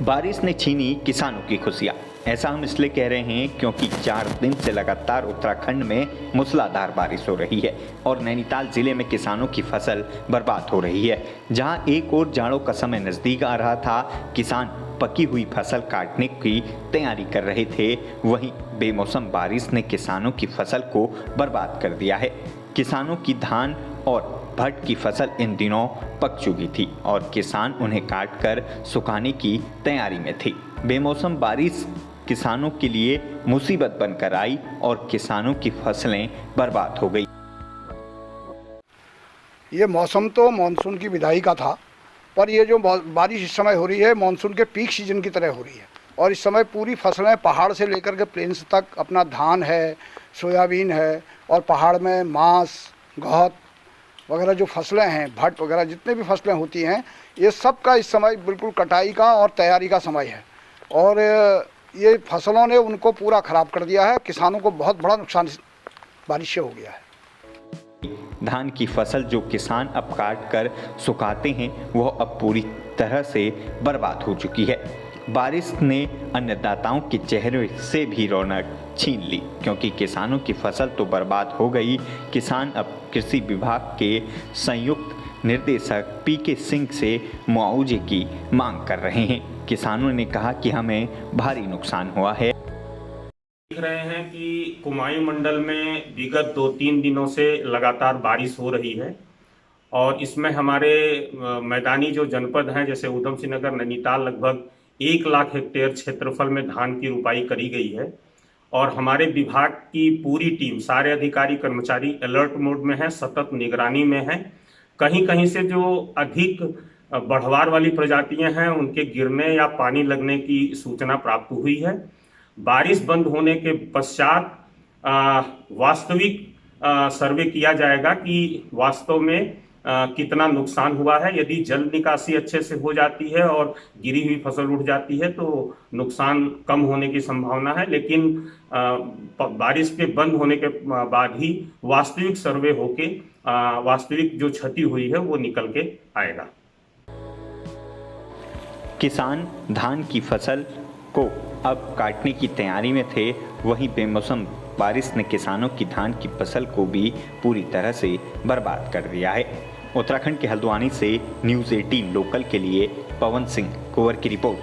बारिश ने छीनी किसानों की खुशियां। ऐसा हम इसलिए कह रहे हैं क्योंकि 4 दिन से लगातार उत्तराखंड में मूसलाधार बारिश हो रही है और नैनीताल जिले में किसानों की फसल बर्बाद हो रही है। जहां एक ओर जाड़ों का समय नजदीक आ रहा था, किसान पकी हुई फसल काटने की तैयारी कर रहे थे, वहीं बेमौसम बारिश ने किसानों की फसल को बर्बाद कर दिया है। किसानों की धान और भट्ट की फसल इन दिनों पक चुकी थी और किसान उन्हें काटकर सुखाने की तैयारी में थे। बेमौसम बारिश किसानों के लिए मुसीबत बनकर आई और किसानों की फसलें बर्बाद हो गई। ये मौसम तो मानसून की विदाई का था, पर ये जो बारिश इस समय हो रही है मानसून के पीक सीजन की तरह हो रही है। और इस समय पूरी फसलें पहाड़ से लेकर के प्लेन्स तक, अपना धान है, सोयाबीन है और पहाड़ में मांस, गहत वगैरह जो फसलें हैं, भट्ट वगैरह जितने भी फसलें होती हैं, ये सब का इस समय बिल्कुल कटाई का और तैयारी का समय है। और ये फसलों ने उनको पूरा ख़राब कर दिया है। किसानों को बहुत बड़ा नुकसान बारिश से हो गया है। धान की फसल जो किसान अब काट कर सुखाते हैं, वह अब पूरी तरह से बर्बाद हो चुकी है। बारिश ने अन्नदाताओं के चेहरे से भी रौनक छीन ली, क्योंकि किसानों की फसल तो बर्बाद हो गई। किसान अब कृषि विभाग के संयुक्त निर्देशक पीके सिंह से मुआवजे की मांग कर रहे हैं। किसानों ने कहा कि हमें भारी नुकसान हुआ है। देख रहे हैं कि कुमाऊं मंडल में विगत 2-3 दिनों से लगातार बारिश हो रही है और इसमें हमारे मैदानी जो जनपद हैं, जैसे ऊधम सिंह नगर, नैनीताल, लगभग 1 लाख हेक्टेयर क्षेत्रफल में धान की रुपाई करी गई है। और हमारे विभाग की पूरी टीम, सारे अधिकारी कर्मचारी अलर्ट मोड में है, सतत निगरानी में है। कहीं कहीं से जो अधिक बढ़वार वाली प्रजातियां हैं, उनके गिरने या पानी लगने की सूचना प्राप्त हुई है। बारिश बंद होने के पश्चात वास्तविक सर्वे किया जाएगा कि वास्तव में कितना नुकसान हुआ है। यदि जल निकासी अच्छे से हो जाती है और गिरी हुई फसल उठ जाती है तो नुकसान कम होने की संभावना है, लेकिन बारिश के बंद होने के बाद ही वास्तविक सर्वे होके वास्तविक जो क्षति हुई है वो निकल के आएगा। किसान धान की फसल को अब काटने की तैयारी में थे, वहीं बेमौसम बारिश ने किसानों की धान की फसल को भी पूरी तरह से बर्बाद कर दिया है। उत्तराखंड के हल्द्वानी से न्यूज़ 18 लोकल के लिए पवन सिंह कुंवर की रिपोर्ट।